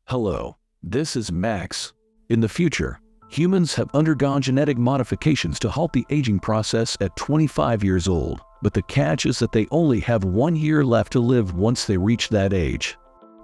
Hello, this is Max. In the future, humans have undergone genetic modifications to halt the aging process at 25 years old, but the catch is that they only have 1 year left to live once they reach that age.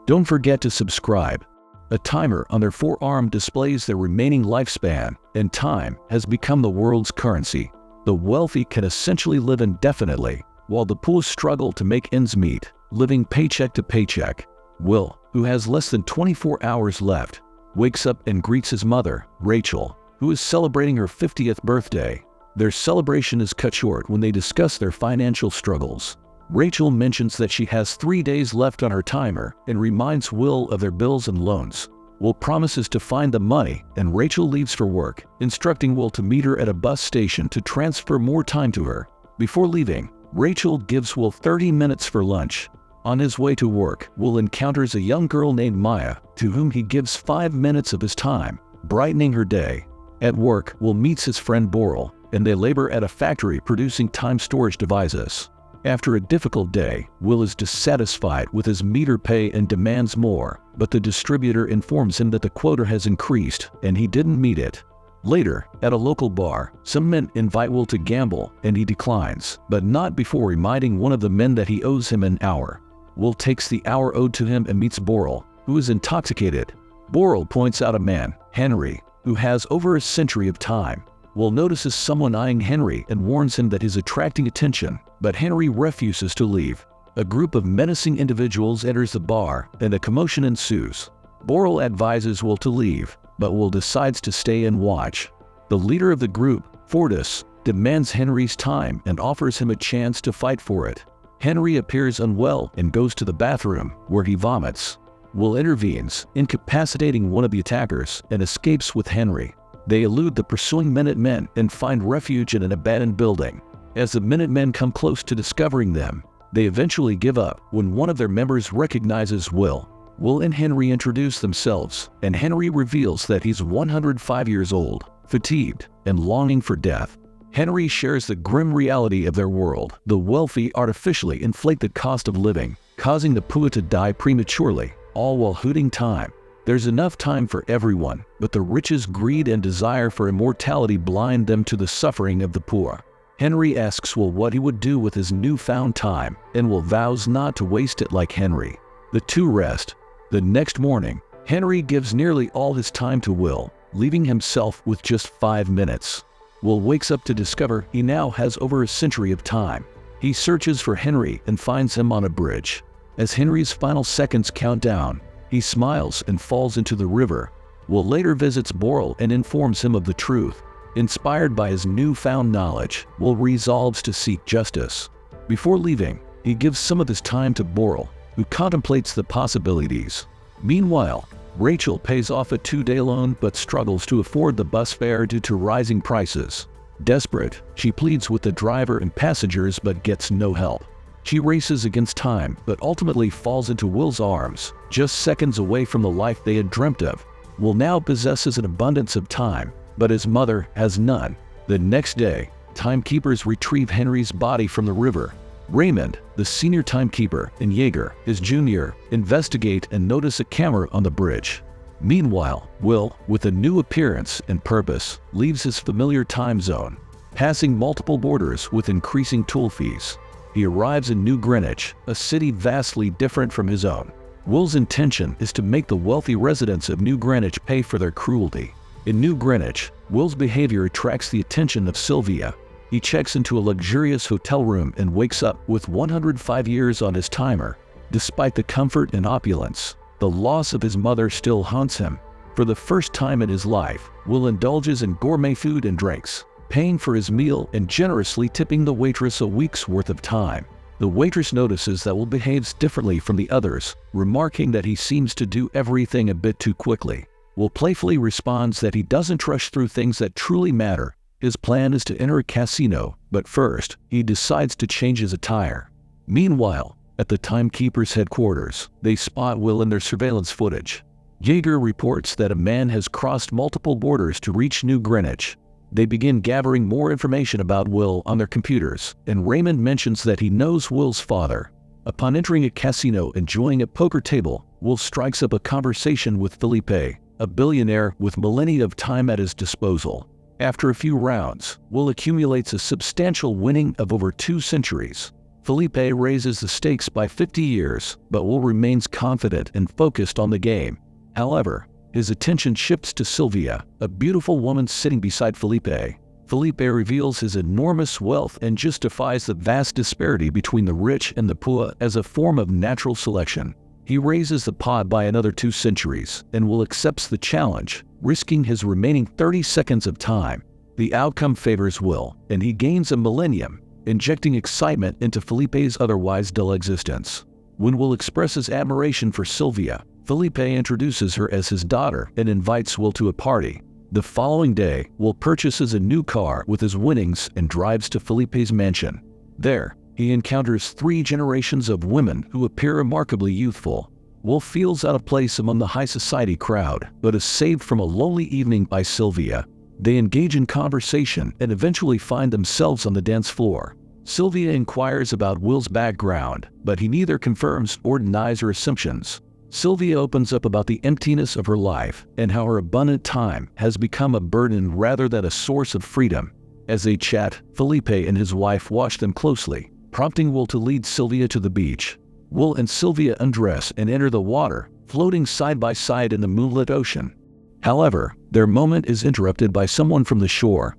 Don't forget to subscribe. A timer on their forearm displays their remaining lifespan, and time has become the world's currency. The wealthy can essentially live indefinitely, while the poor struggle to make ends meet, living paycheck to paycheck. Will, who has less than 24 hours left, wakes up and greets his mother, Rachel, who is celebrating her 50th birthday. Their celebration is cut short when they discuss their financial struggles. Rachel mentions that she has 3 days left on her timer and reminds Will of their bills and loans. Will promises to find the money, and Rachel leaves for work, instructing Will to meet her at a bus station to transfer more time to her. Before leaving, Rachel gives Will 30 minutes for lunch. On his way to work, Will encounters a young girl named Maya, to whom he gives 5 minutes of his time, brightening her day. At work, Will meets his friend Boral, and they labor at a factory producing time storage devices. After a difficult day, Will is dissatisfied with his meager pay and demands more, but the distributor informs him that the quota has increased and he didn't meet it. Later, at a local bar, some men invite Will to gamble and he declines, but not before reminding one of the men that he owes him an hour. Will takes the hour owed to him and meets Boral, who is intoxicated. Boral points out a man, Henry, who has over a century of time. Will notices someone eyeing Henry and warns him that he's attracting attention, but Henry refuses to leave. A group of menacing individuals enters the bar and a commotion ensues. Boral advises Will to leave, but Will decides to stay and watch. The leader of the group, Fortis, demands Henry's time and offers him a chance to fight for it. Henry appears unwell and goes to the bathroom, where he vomits. Will intervenes, incapacitating one of the attackers, and escapes with Henry. They elude the pursuing Minutemen and find refuge in an abandoned building. As the Minutemen come close to discovering them, they eventually give up when one of their members recognizes Will. Will and Henry introduce themselves, and Henry reveals that he's 105 years old, fatigued, and longing for death. Henry shares the grim reality of their world. The wealthy artificially inflate the cost of living, causing the poor to die prematurely, all while hooting time. There's enough time for everyone, but the rich's greed and desire for immortality blind them to the suffering of the poor. Henry asks Will what he would do with his newfound time, and Will vows not to waste it like Henry. The two rest. The next morning, Henry gives nearly all his time to Will, leaving himself with just 5 minutes. Will wakes up to discover he now has over a century of time. He searches for Henry and finds him on a bridge. As Henry's final seconds count down, he smiles and falls into the river. Will later visits Boral and informs him of the truth. Inspired by his newfound knowledge, Will resolves to seek justice. Before leaving, he gives some of his time to Boral, who contemplates the possibilities. Meanwhile, Rachel pays off a 2-day loan but struggles to afford the bus fare due to rising prices. Desperate, she pleads with the driver and passengers but gets no help. She races against time but ultimately falls into Will's arms, just seconds away from the life they had dreamt of. Will now possesses an abundance of time, but his mother has none. The next day, timekeepers retrieve Henry's body from the river. Raymond, the senior timekeeper, and Jaeger, his junior, investigate and notice a camera on the bridge. Meanwhile, Will, with a new appearance and purpose, leaves his familiar time zone, passing multiple borders with increasing toll fees. He arrives in New Greenwich, a city vastly different from his own. Will's intention is to make the wealthy residents of New Greenwich pay for their cruelty. In New Greenwich, Will's behavior attracts the attention of Sylvia. He checks into a luxurious hotel room and wakes up with 105 years on his timer. Despite the comfort and opulence, the loss of his mother still haunts him. For the first time in his life, Will indulges in gourmet food and drinks, paying for his meal and generously tipping the waitress a week's worth of time. The waitress notices that Will behaves differently from the others, remarking that he seems to do everything a bit too quickly. Will playfully responds that he doesn't rush through things that truly matter. His plan is to enter a casino, but first, he decides to change his attire. Meanwhile, at the timekeeper's headquarters, they spot Will in their surveillance footage. Jaeger reports that a man has crossed multiple borders to reach New Greenwich. They begin gathering more information about Will on their computers, and Raymond mentions that he knows Will's father. Upon entering a casino and joining a poker table, Will strikes up a conversation with Felipe, a billionaire with millennia of time at his disposal. After a few rounds, Will accumulates a substantial winning of over 2 centuries. Felipe raises the stakes by 50 years, but Will remains confident and focused on the game. However, his attention shifts to Sylvia, a beautiful woman sitting beside Felipe. Felipe reveals his enormous wealth and justifies the vast disparity between the rich and the poor as a form of natural selection. He raises the pod by another 2 centuries, and Will accepts the challenge, risking his remaining 30 seconds of time. The outcome favors Will, and he gains a millennium, injecting excitement into Felipe's otherwise dull existence. When Will expresses admiration for Sylvia, Felipe introduces her as his daughter and invites Will to a party. The following day, Will purchases a new car with his winnings and drives to Felipe's mansion. There, he encounters 3 generations of women who appear remarkably youthful. Will feels out of place among the high society crowd, but is saved from a lonely evening by Sylvia. They engage in conversation and eventually find themselves on the dance floor. Sylvia inquires about Will's background, but he neither confirms or denies her assumptions. Sylvia opens up about the emptiness of her life and how her abundant time has become a burden rather than a source of freedom. As they chat, Felipe and his wife watch them closely, prompting Will to lead Sylvia to the beach. Will and Sylvia undress and enter the water, floating side by side in the moonlit ocean. However, their moment is interrupted by someone from the shore.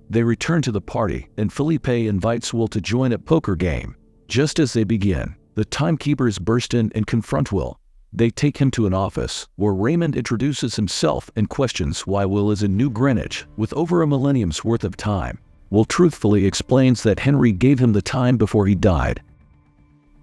They return to the party, and Felipe invites Will to join a poker game. Just as they begin, the timekeepers burst in and confront Will. They take him to an office, where Raymond introduces himself and questions why Will is in New Greenwich, with over a millennium's worth of time. Will truthfully explains that Henry gave him the time before he died.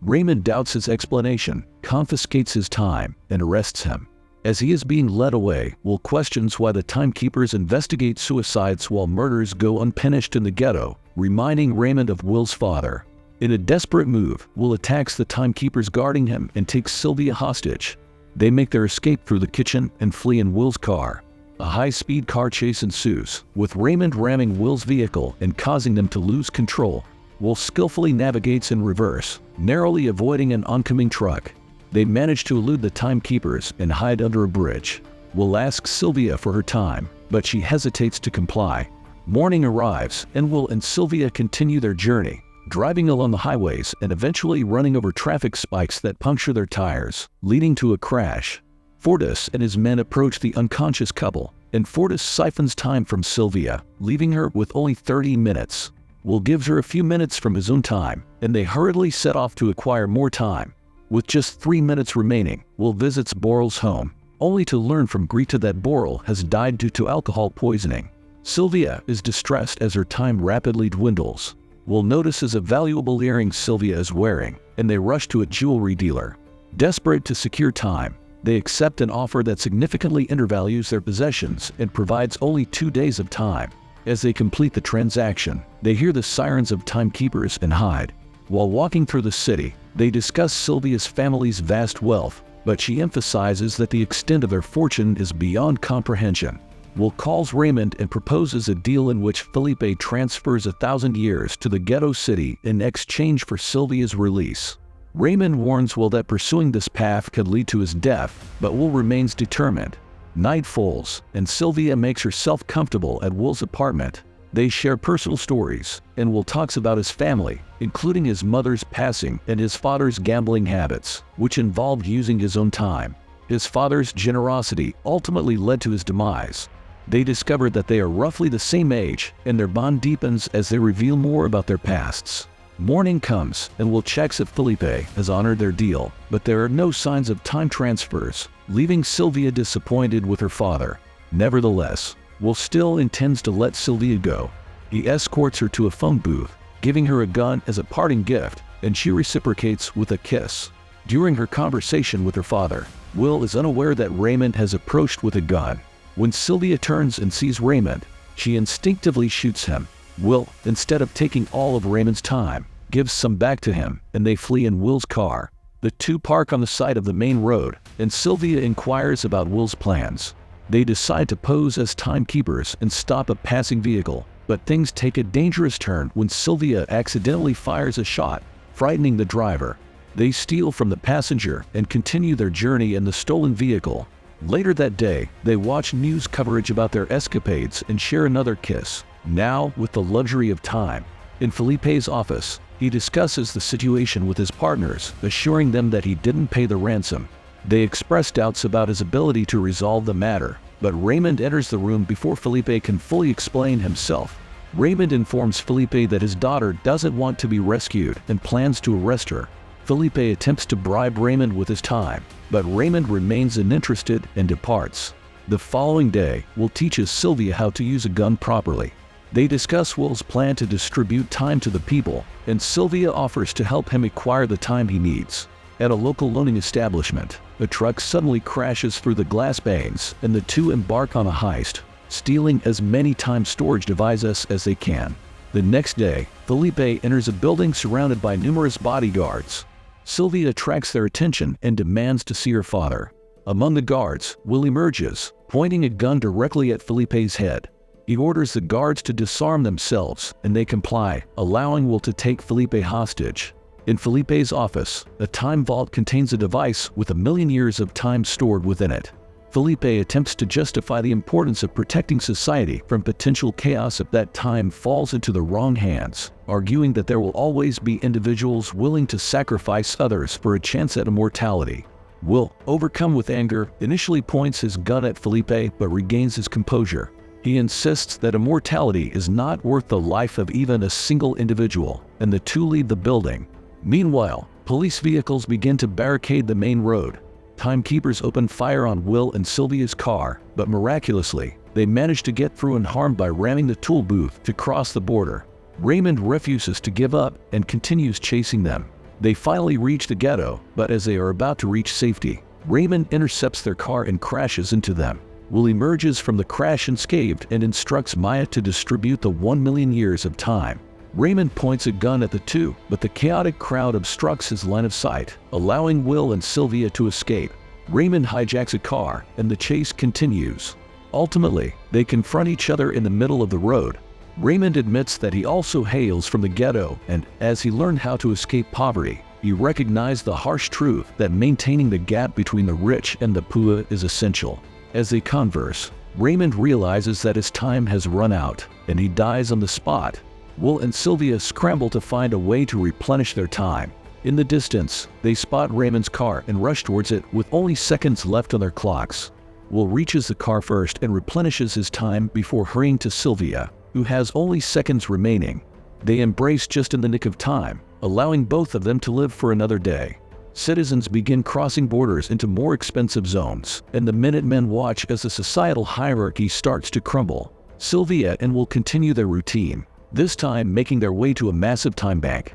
Raymond doubts his explanation, confiscates his time, and arrests him. As he is being led away, Will questions why the timekeepers investigate suicides while murders go unpunished in the ghetto, reminding Raymond of Will's father. In a desperate move, Will attacks the timekeepers guarding him and takes Sylvia hostage. They make their escape through the kitchen and flee in Will's car. A high-speed car chase ensues, with Raymond ramming Will's vehicle and causing them to lose control. Will skillfully navigates in reverse, narrowly avoiding an oncoming truck. They manage to elude the timekeepers and hide under a bridge. Will asks Sylvia for her time, but she hesitates to comply. Morning arrives, and Will and Sylvia continue their journey, driving along the highways and eventually running over traffic spikes that puncture their tires, leading to a crash. Fortis and his men approach the unconscious couple, and Fortis siphons time from Sylvia, leaving her with only 30 minutes. Will gives her a few minutes from his own time, and they hurriedly set off to acquire more time. With just 3 minutes remaining, Will visits Boral's home, only to learn from Greta that Boral has died due to alcohol poisoning. Sylvia is distressed as her time rapidly dwindles. Will notices a valuable earring Sylvia is wearing, and they rush to a jewelry dealer. Desperate to secure time, they accept an offer that significantly undervalues their possessions and provides only 2 days of time. As they complete the transaction, they hear the sirens of timekeepers and hide. While walking through the city, they discuss Sylvia's family's vast wealth, but she emphasizes that the extent of their fortune is beyond comprehension. Will calls Raymond and proposes a deal in which Felipe transfers 1,000 years to the ghetto city in exchange for Sylvia's release. Raymond warns Will that pursuing this path could lead to his death, but Will remains determined. Night falls, and Sylvia makes herself comfortable at Will's apartment. They share personal stories, and Will talks about his family, including his mother's passing and his father's gambling habits, which involved using his own time. His father's generosity ultimately led to his demise. They discover that they are roughly the same age, and their bond deepens as they reveal more about their pasts. Morning comes, and Will checks if Felipe has honored their deal, but there are no signs of time transfers, leaving Sylvia disappointed with her father. Nevertheless, Will still intends to let Sylvia go. He escorts her to a phone booth, giving her a gun as a parting gift, and she reciprocates with a kiss. During her conversation with her father, Will is unaware that Raymond has approached with a gun. When Sylvia turns and sees Raymond, she instinctively shoots him. Will, instead of taking all of Raymond's time, gives some back to him, and they flee in Will's car. The two park on the side of the main road, and Sylvia inquires about Will's plans. They decide to pose as timekeepers and stop a passing vehicle, but things take a dangerous turn when Sylvia accidentally fires a shot, frightening the driver. They steal from the passenger and continue their journey in the stolen vehicle. Later that day, they watch news coverage about their escapades and share another kiss, now with the luxury of time. In Felipe's office, he discusses the situation with his partners, assuring them that he didn't pay the ransom. They express doubts about his ability to resolve the matter, but Raymond enters the room before Felipe can fully explain himself. Raymond informs Felipe that his daughter doesn't want to be rescued and plans to arrest her. Felipe attempts to bribe Raymond with his time, but Raymond remains uninterested and departs. The following day, Will teaches Sylvia how to use a gun properly. They discuss Will's plan to distribute time to the people, and Sylvia offers to help him acquire the time he needs. At a local loaning establishment, a truck suddenly crashes through the glass panes, and the two embark on a heist, stealing as many time storage devices as they can. The next day, Felipe enters a building surrounded by numerous bodyguards. Sylvia attracts their attention and demands to see her father. Among the guards, Will emerges, pointing a gun directly at Felipe's head. He orders the guards to disarm themselves, and they comply, allowing Will to take Felipe hostage. In Felipe's office, a time vault contains a device with 1,000,000 years of time stored within it. Felipe attempts to justify the importance of protecting society from potential chaos if that time falls into the wrong hands, arguing that there will always be individuals willing to sacrifice others for a chance at immortality. Will, overcome with anger, initially points his gun at Felipe but regains his composure. He insists that immortality is not worth the life of even a single individual, and the two leave the building. Meanwhile, police vehicles begin to barricade the main road. Timekeepers open fire on Will and Sylvia's car, but miraculously, they manage to get through unharmed by ramming the toll booth to cross the border. Raymond refuses to give up and continues chasing them. They finally reach the ghetto, but as they are about to reach safety, Raymond intercepts their car and crashes into them. Will emerges from the crash unscathed and instructs Maya to distribute the 1,000,000 years of time. Raymond points a gun at the two, but the chaotic crowd obstructs his line of sight, allowing Will and Sylvia to escape. Raymond hijacks a car, and the chase continues. Ultimately, they confront each other in the middle of the road. Raymond admits that he also hails from the ghetto, and as he learned how to escape poverty, he recognized the harsh truth that maintaining the gap between the rich and the poor is essential. As they converse, Raymond realizes that his time has run out, and he dies on the spot. Will and Sylvia scramble to find a way to replenish their time. In the distance, they spot Raymond's car and rush towards it with only seconds left on their clocks. Will reaches the car first and replenishes his time before hurrying to Sylvia, who has only seconds remaining. They embrace just in the nick of time, allowing both of them to live for another day. Citizens begin crossing borders into more expensive zones, and the Minutemen watch as the societal hierarchy starts to crumble. Sylvia and Will continue their routine, this time making their way to a massive time bank.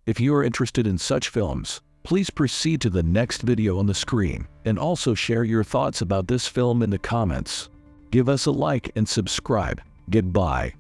If you are interested in such films, please proceed to the next video on the screen, and also share your thoughts about this film in the comments. Give us a like and subscribe. Goodbye.